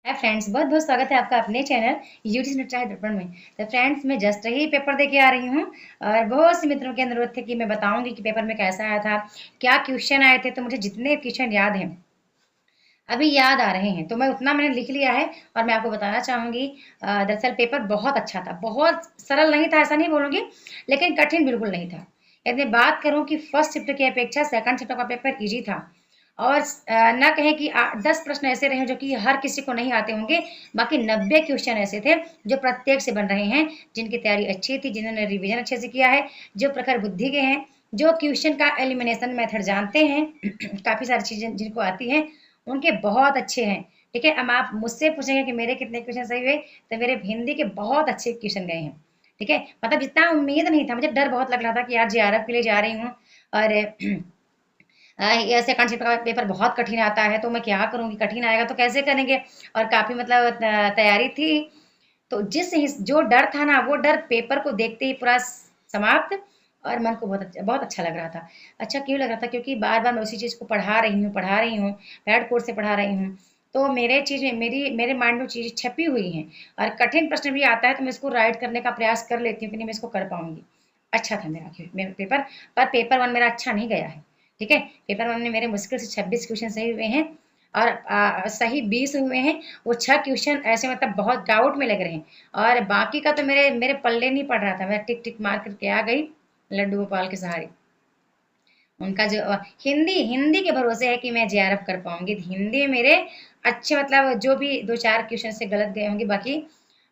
Hi friends, बहुत बहुत स्वागत है आपका अपने चैनल यूट्यूब ट्राई दर्पण में। तो फ्रेंड्स, मैं जस्ट ही पेपर देके आ रही हूँ और बहुत से मित्रों के अनुरोध थे कि मैं बताऊंगी कि पेपर में कैसा आया था, क्या क्वेश्चन आए थे। तो मुझे जितने क्वेश्चन याद हैं, अभी याद आ रहे हैं, तो मैं उतना मैंने लिख लिया है और मैं आपको बताना चाहूंगी। दरअसल पेपर बहुत अच्छा था, बहुत सरल नहीं था ऐसा नहीं बोलूंगी, लेकिन कठिन बिल्कुल नहीं था। यदि बात करूं कि फर्स्ट चैप्टर की अपेक्षा सेकंड चैप्टर का पेपर इजी था। और ना कहें कि 10 प्रश्न ऐसे रहे जो कि हर किसी को नहीं आते होंगे। बाकी 90 क्वेश्चन ऐसे थे जो प्रत्येक से बन रहे हैं, जिनकी तैयारी अच्छी थी, जिन्होंने रिवीजन अच्छे से किया है, जो प्रखर बुद्धि के हैं, जो क्वेश्चन का एलिमिनेशन मेथड जानते हैं काफ़ी सारी चीज़ें जिनको आती हैं, उनके बहुत अच्छे हैं। ठीक है, अब आप मुझसे पूछेंगे कि मेरे कितने क्वेश्चन सही हुए, तो मेरे हिंदी के बहुत अच्छे क्वेश्चन गए हैं। ठीक है, मतलब जितना उम्मीद नहीं था, मुझे डर बहुत लग रहा था कि यार जेआरएफ के लिए जा रही हूँ और ये सेकंड शिफ्ट का पेपर बहुत कठिन आता है, तो मैं क्या करूँगी, कठिन आएगा तो कैसे करेंगे। और काफ़ी मतलब तैयारी थी। तो जो डर था ना, वो डर पेपर को देखते ही पूरा समाप्त। और मन को बहुत अच्छा लग रहा था। अच्छा क्यों लग रहा था, क्योंकि बार बार मैं उसी चीज़ को पढ़ा रही हूँ, पैड कोर्स से पढ़ा रही हूँ। तो मेरे चीज़ में मेरे माइंड में चीज़ें छपी हुई हैं। और कठिन प्रश्न भी आता है तो मैं इसको राइट करने का प्रयास कर लेती हूँ कि नहीं मैं इसको कर पाऊंगी। अच्छा था मेरा पेपर। पर पेपर वन मेरा अच्छा नहीं गया है। ठीक है, पेपर वन में मेरे मुश्किल से 26 क्वेश्चन सही हुए हैं और सही 20 हुए हैं। वो 6 क्वेश्चन ऐसे मतलब बहुत डाउट में लग रहे हैं। और बाकी का तो मेरे मेरे पल्ले नहीं पड़ रहा था, मैं टिक टिक मार करके आ गई लड्डू गोपाल के सहारे। उनका जो हिंदी हिंदी के भरोसे है कि मैं जेआरएफ कर पाऊंगी। हिंदी में मेरे अच्छे मतलब जो भी 2-4 क्वेश्चन से गलत गए होंगे, बाकी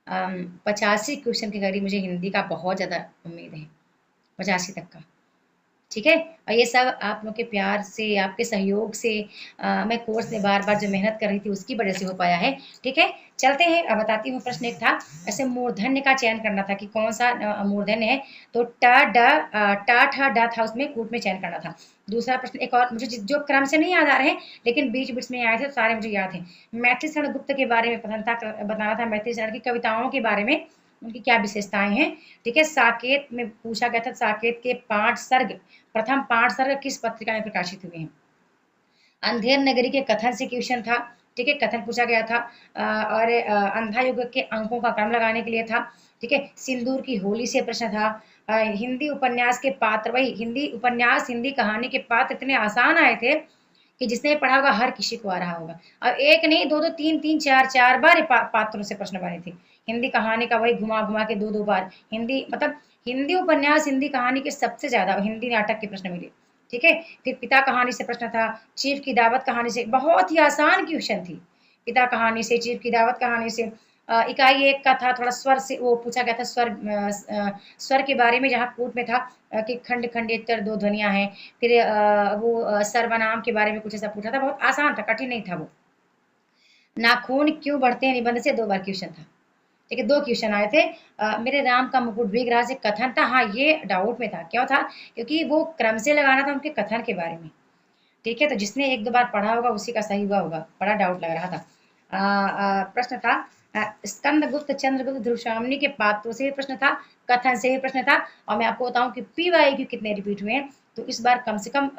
85 क्वेश्चन के करीब मुझे हिंदी का बहुत ज़्यादा उम्मीद है, 85 तक का। ठीक है, और ये सब आप लोग के प्यार से, आपके सहयोग से, मैं कोर्स में बार बार जो मेहनत कर रही थी उसकी वजह से हो पाया है। ठीक है, चलते हैं। अब बताती हूँ। प्रश्न एक था, ऐसे मूर्धन्य का चयन करना था कि कौन सा मूर्धन्य है। तो टा ठा डा था, उसमें कूट में चयन करना था। दूसरा प्रश्न एक और, मुझे जो क्रम से नहीं याद आ रहे हैं लेकिन बीच बीच में आए थे, सारे मुझे याद हैं। मैथिली शरण गुप्त के बारे में बताना था, मैथिली शरण की कविताओं के बारे में, उनकी क्या विशेषताएं हैं। ठीक है, साकेत में पूछा गया था, साकेत के 5 सर्ग, प्रथम 5 सर्ग किस पत्रिका में प्रकाशित हुए हैं। अंधेर नगरी के कथन से क्वेश्चन था। ठीक है, कथन पूछा गया था। और अंधा युग के अंकों का क्रम लगाने के लिए था। ठीक है, सिंदूर की होली से प्रश्न था। हिंदी उपन्यास के पात्र, वही हिंदी उपन्यास, हिंदी कहानी के पात्र इतने आसान आए थे कि जिसने पढ़ा होगा हर किसी को आ रहा होगा। अब एक नहीं, दो दो, तीन तीन, चार चार बार पात्रों से प्रश्न बने थे। हिंदी कहानी का वही घुमा घुमा के दो दो बार हिंदी, मतलब हिंदी उपन्यास, हिंदी कहानी के सबसे ज्यादा हिंदी नाटक के प्रश्न मिले। ठीक है, फिर पिता कहानी से प्रश्न था। चीफ की दावत कहानी से, बहुत ही आसान क्वेश्चन थी। पिता कहानी से, चीफ की दावत कहानी से। इकाई एक का था थोड़ा स्वर से, वो पूछा गया था स्वर, स्वर के बारे में, जहाँ कूट में था कि खंड खंडेतर दो ध्वनियां हैं। फिर वो सर्वनाम के बारे में कुछ ऐसा पूछा था, बहुत आसान था, कठिन नहीं था वो। नाखून क्यों बढ़ते हैं निबंध से 2 बार क्वेश्चन था। ठीक है, 2 क्वेश्चन आए थे। मेरे राम का मुकुट भीग रहा से कथन था। हाँ, ये डाउट में था, क्यों था, क्योंकि वो क्रम से लगाना था उनके कथन के बारे में। ठीक है, तो जिसने 1-2 बार पढ़ा होगा उसी का सही हुआ होगा, बड़ा डाउट लग रहा था। प्रश्न था स्कंद गुप्त, चंद्रगुप्त, ध्रुवशामनी के पात्रों से भी प्रश्न था, कथन से भी प्रश्न था। और मैं आपको बताऊं कि पीवाई कितने रिपीट हुए हैं। तो इस बार कम से कम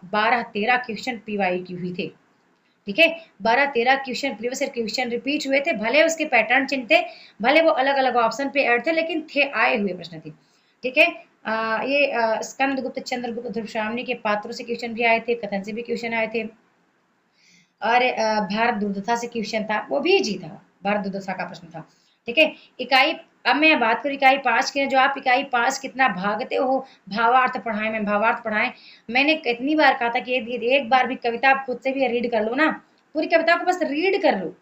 12-13 क्वेश्चन पीवाई हुई थे। ठीक है, 12-13 क्वेश्चन प्रीवियस क्वेश्चन रिपीट हुए थे, भले उसके पैटर्न चिन्ह थे, भले वो अलग अलग ऑप्शन पे ऐड थे, लेकिन थे, आए हुए प्रश्न थे। ठीक है, ये स्कंद गुप्त, चंद्रगुप्त, ध्रुवशामनी के पात्रों से क्वेश्चन भी आए थे, कथन से भी क्वेश्चन आए थे। और भारत दुर्दशा से क्वेश्चन था, वो भी इजी था, भारत दुर्दशा का प्रश्न था। ठीक है, इकाई, अब मैं बात करूँ इकाई 5 की, जो आप इकाई 5 कितना भागते हो भावार्थ पढ़ाएं, मैं भावार्थ पढ़ाएं। मैंने कितनी बार कहा था कि एक बार भी कविता आप खुद से भी रीड कर लो ना, पूरी कविता को बस रीड कर लो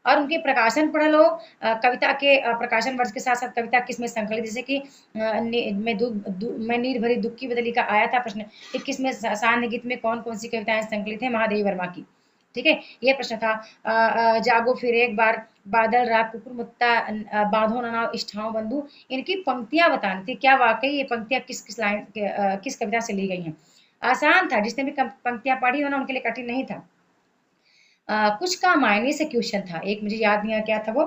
और उनके प्रकाशन पढ़ लो। कविता के प्रकाशन वर्ष के साथ साथ कविता किसमें संकलित, जैसे कि मैं नीर भरी दुख की बदली का आया था प्रश्न कि किसमें, सान्य गीत में कौन कौन सी कविताएं संकलित है, महादेवी वर्मा की। ठीक है, ये प्रश्न था। जागो फिर एक बार, बादल रात, कुकुर मुत्ता, बांधो न नाव, इष्ठाओ बंधु, इनकी पंक्तियां बतानी थी, क्या वाकई ये पंक्तियां किस किस लाइन किस कविता से ली गई हैं। आसान था, जिसने भी पंक्तियां पढ़ी हो ना उनके लिए कठिन नहीं था। कुछ का मायने से क्वेश्चन था, एक मुझे याद नहीं आया क्या था वो।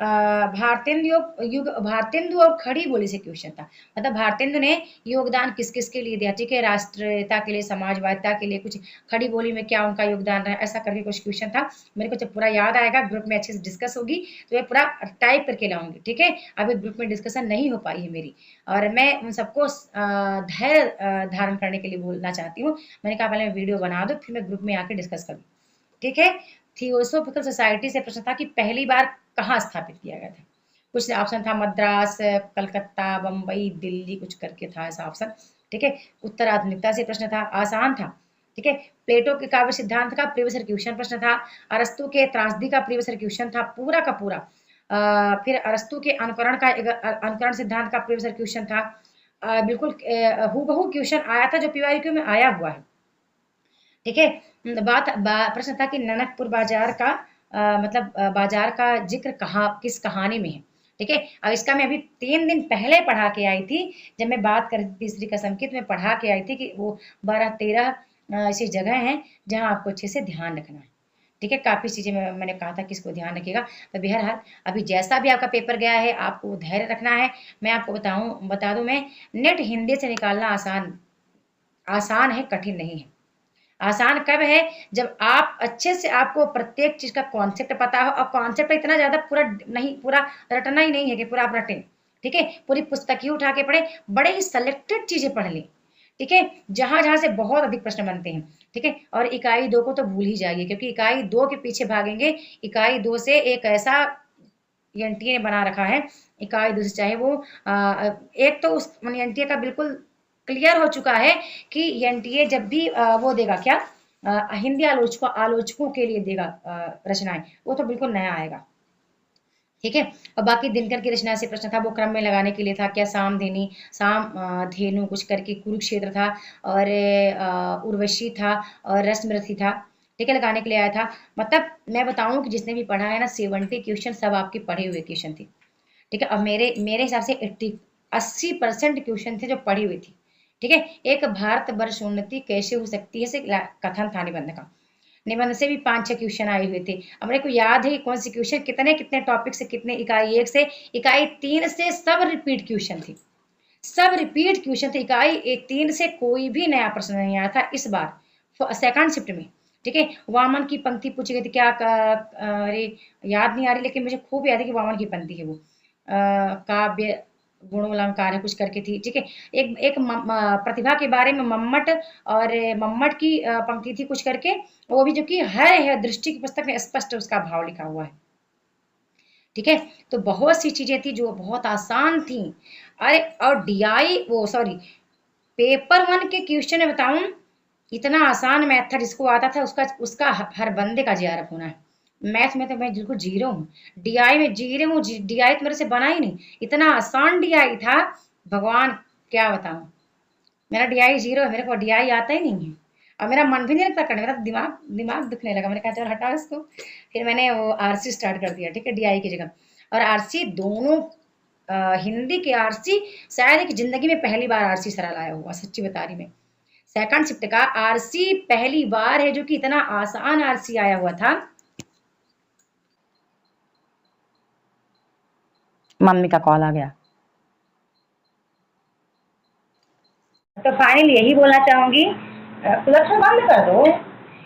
भारतेंदु और खड़ी बोली से क्वेश्चन था। मतलब भारतेंदु ने योगदान किस किस के लिए दिया, ठीक है, राष्ट्रीयता के लिए, समाजवादिता के लिए, कुछ खड़ी बोली में क्या उनका योगदान रहा, ऐसा करके कुछ क्वेश्चन था। मेरे को जब पूरा याद आएगा, ग्रुप में अच्छे से डिस्कस होगी तो मैं पूरा टाइप करके लाऊंगी, ठीक है। अभी ग्रुप में डिस्कशन नहीं हो पाई है मेरी, और मैं उन सबको धैर्य धारण करने के लिए बोलना चाहती हूँ। मैंने कहा पहले मैं वीडियो बना दो, फिर मैं ग्रुप में आके डिस्कस करूँ, ठीक है। थियोसोफिकल सोसाइटी से प्रश्न था कि पहली बार कहाँ स्थापित किया गया था। कुछ ऑप्शन था मद्रास, कलकत्ता, बम्बई, दिल्ली, कुछ करके था ऐसा ऑप्शन, ठीक है। उत्तर आधुनिकता से प्रश्न था, आसान था, ठीक है। प्लेटो के काव्य सिद्धांत का प्रीवियस क्वेश्चन प्रश्न था। अरस्तु के त्रासदी का प्रीवियस क्वेश्चन था पूरा का पूरा। फिर अरस्तु के अनुकरण सिद्धांत का प्रीवियस क्वेश्चन था। बिल्कुल हूबहू क्वेश्चन आया था जो पीवाईक्यू में आया हुआ है, ठीक है। प्रश्न था कि ननकपुर बाजार का मतलब बाजार का जिक्र कहाँ, किस कहानी में है, ठीक है। अब इसका मैं अभी 3 दिन पहले पढ़ा के आई थी, जब मैं बात कर रही थी तीसरी कसम की, तो मैं पढ़ा के आई थी कि वो 12-13 ऐसी जगह हैं जहाँ आपको अच्छे से ध्यान रखना है, ठीक है। काफ़ी चीज़ें मैंने कहा था किसको ध्यान रखिएगा। तो बहरहाल अभी जैसा भी आपका पेपर गया है, आपको धैर्य रखना है। मैं आपको बता दूं, मैं नेट हिंदी से निकालना आसान आसान है, कठिन नहीं है। आसान कब है, जब आप अच्छे से, आपको प्रत्येक चीज का कॉन्सेप्ट पता हो, और कॉन्सेप्ट इतना ज्यादा पूरा नहीं, पूरा रटना ही नहीं है कि पूरा आप रटें, ठीक है। पूरी पुस्तक ही उठा के पढ़े, बड़े ही सेलेक्टेड चीजें पढ़ लें, ठीक है, जहां जहां से बहुत अधिक प्रश्न बनते हैं, ठीक है। और इकाई 2 को तो भूल ही जाइए, क्योंकि इकाई 2 के पीछे भागेंगे। इकाई 2 से एक ऐसा एनटीए ने बना रखा है, इकाई 2 से चाहे वो एक तो उस एनटीए का बिल्कुल क्लियर हो चुका है कि एनटीए जब भी वो देगा क्या, हिंदी आलोचकों के लिए देगा रचनाएं, वो तो बिल्कुल नया आएगा, ठीक है। और बाकी दिनकर की रचना से प्रश्न था, वो क्रम में लगाने के लिए था क्या, धेनु कुछ करके, कुरुक्षेत्र था, और उर्वशी था, और रश्मिरथी था, ठीक है, लगाने के लिए आया था। मतलब मैं बताऊं कि जिसने भी पढ़ा है ना, 70 क्वेश्चन सब आपके पढ़े हुए क्वेश्चन थे, ठीक है। अब मेरे मेरे हिसाब से 80% क्वेश्चन थे जो पढ़ी हुई थी, ठीक है। एक भारत वर्ष उन्नति कैसे हो सकती है से कथन था निबंध का, निबंध से भी 5-6 क्वेश्चन आए हुए थे। अब मेरे को याद है कि कौन सी क्वेश्चन कितने कितने टॉपिक से, कितने इकाई 1 से इकाई 3 से सब रिपीट क्वेश्चन थे, सब रिपीट क्वेश्चन थे। इकाई 3 से कोई भी नया प्रश्न नहीं आया था इस बार सेकंड शिफ्ट में, ठीक है। वामन की पंक्ति पूछी गई थी, क्या अरे याद नहीं आ रही, लेकिन मुझे खूब याद है कि वामन की पंक्ति है वो, काव्य गुणोलंकार है कुछ करके थी, ठीक है। एक एक प्रतिभा के बारे में मम्मट, और मम्मट की पंक्ति थी कुछ करके, वो भी जो कि है दृष्टि की पुस्तक में स्पष्ट उसका भाव लिखा हुआ है, ठीक है। तो बहुत सी चीजें थी जो बहुत आसान थी। अरे और डीआई वो सॉरी पेपर 1 के क्वेश्चन में बताऊं, इतना आसान मैथ था, जिसको आता था उसका उसका हर बंदे का जेआरएफ होना है। मैथ में तो मैं बिल्कुल जीरो हूँ, डीआई में जीरो हूँ, डीआई तो मेरे से बना ही नहीं, इतना आसान डीआई था, भगवान क्या बताऊं। मेरा डीआई जीरो है, मेरे को डीआई आता ही नहीं है, और मेरा मन भी नहीं लगता करने, मेरा दिमाग दिमाग दुखने लगा। मैंने कहा चलो हटा इसको, फिर मैंने वो आरसी स्टार्ट कर दिया, ठीक है, डीआई की जगह। और आरसी दोनों हिंदी के आरसी शायद एक जिंदगी में पहली बार आरसी सरल आया हुआ, सच्ची बता रही मैं। सेकंड शिफ्ट का आरसी पहली बार है जो कि इतना आसान आरसी आया हुआ था। मम्मी का कॉल आ गया। तो फाइनली यही बोलना चाहूंगी, सुलक्षण बंद कर दो,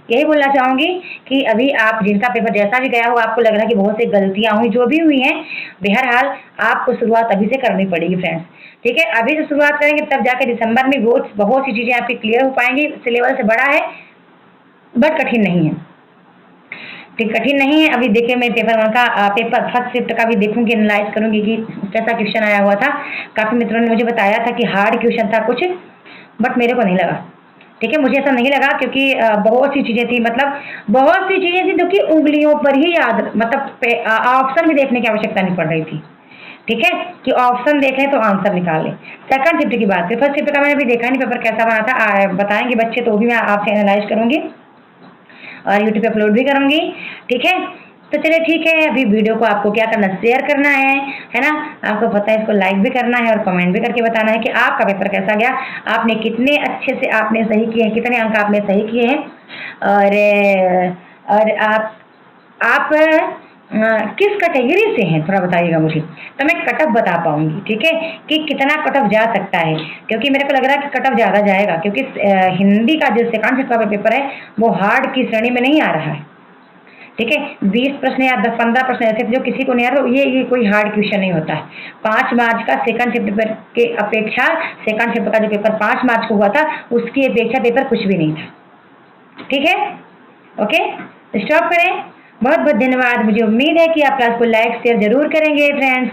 यही बोलना चाहूंगी कि अभी आप जिनका पेपर जैसा भी गया हो, आपको लग रहा है कि बहुत सी गलतियां हुई, जो भी हुई हैं, बहरहाल आपको शुरुआत अभी से करनी पड़ेगी फ्रेंड्स, ठीक है। अभी से शुरुआत करेंगे तब जाके दिसंबर में बहुत सी चीजें आपकी क्लियर हो पाएंगी। सिलेबस से बड़ा है बट कठिन नहीं है, ठीक, कठिन नहीं है। अभी देखिए मैं पेपर 1 का पेपर फर्स्ट शिफ्ट का भी देखूंगी, एनालाइज करूंगी कि कैसा क्वेश्चन आया हुआ था। काफी मित्रों ने मुझे बताया था कि हार्ड क्वेश्चन था कुछ, बट मेरे को नहीं लगा, ठीक है, मुझे ऐसा नहीं लगा, क्योंकि बहुत सी चीजें थी, मतलब बहुत सी चीजें थी जो कि उंगलियों पर ही याद, मतलब ऑप्शन भी देखने की आवश्यकता नहीं पड़ रही थी, ठीक है, कि ऑप्शन देखें तो आंसर निकाल लें। सेकंड शिफ्ट की बात है, फर्स्ट शिफ्ट का मैंने अभी देखा नहीं पेपर कैसा बना था, बताएंगे बच्चे तो भी मैं आपसे एनालाइज करूंगी और यूट्यूब पे अपलोड भी करूंगी, ठीक है। तो चलिए ठीक है, अभी वीडियो को आपको क्या करना, शेयर करना है ना, आपको पता है, इसको लाइक भी करना है और कमेंट भी करके बताना है कि आपका पेपर कैसा गया, आपने कितने अच्छे से आपने सही किए हैं, कितने अंक आपने सही किए हैं। और आप किस कैटेगरी से हैं थोड़ा बताइएगा मुझे, तो मैं कट ऑफ बता पाऊंगी, ठीक है, कि कितना कट ऑफ जा सकता है। क्योंकि मेरे को लग रहा है कि कट ऑफ ज़्यादा जाएगा, क्योंकि हिंदी का जो सेकंड शिफ्ट का पेपर है वो हार्ड की श्रेणी में नहीं आ रहा है, ठीक है। 20 प्रश्न या 10-15 प्रश्न ऐसे जो किसी को नहीं आ रहा, ये कोई हार्ड क्वेश्चन नहीं होता है। 5 मार्च का सेकंड शिफ्ट पेपर के अपेक्षा सेकंड शिफ्ट का जो पेपर 5 मार्च को हुआ था उसकी अपेक्षा पेपर कुछ भी नहीं था, ठीक है। ओके, स्टॉप करें। बहुत बहुत धन्यवाद। मुझे उम्मीद है कि आप क्लास को लाइक शेयर जरूर करेंगे फ्रेंड्स।